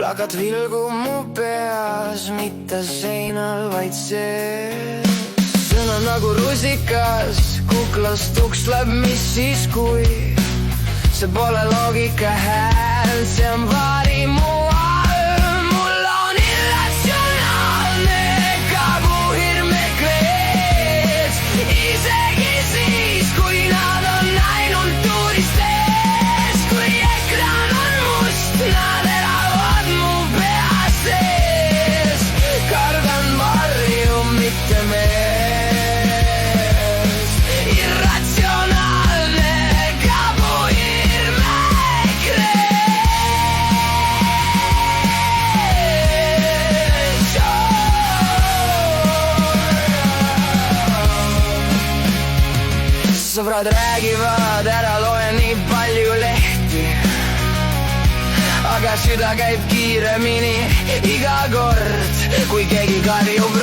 plakat vilgub mu peas, mitte seinal, vaid sees. Sõna nagu rusikas, kuklast tuksleb, mis siis kui see pole loogika hääl, see on varimu all. Mul on irratsionaalne kabuhirm eklees, isegi siis, kui nad on ainult tuuristees. Kui ekran on must, nad elavad mu pea sees. Kardan varju, mitte mees. Sõbrad räägivad, ära loe nii palju lehti, aga süda käib kiiremini iga kord, kui keegi karjub